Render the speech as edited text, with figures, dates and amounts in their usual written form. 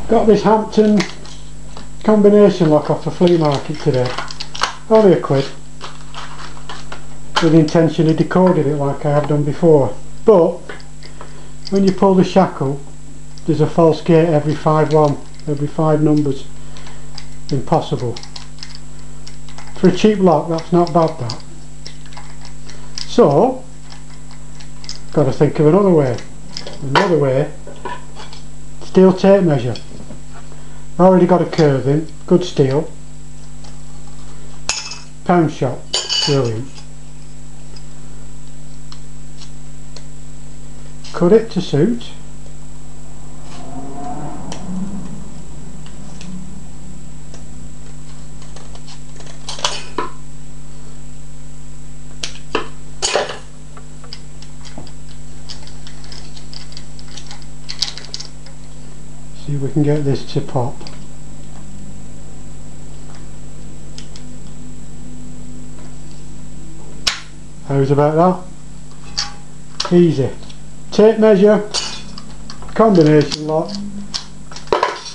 Got this Hampton combination lock off the flea market today. Only a quid. With the intention of decoding it like I have done before. But when you pull the shackle, there's a false gate every 5 numbers. Impossible. For a cheap lock, that's not bad, that. So, got to think of another way. Another way. Steel tape measure. Already got a curve in. Good steel. Pound shot. Brilliant. Cut it to suit. See if we can get this to pop. How's about that? Easy. Tape measure, combination lock,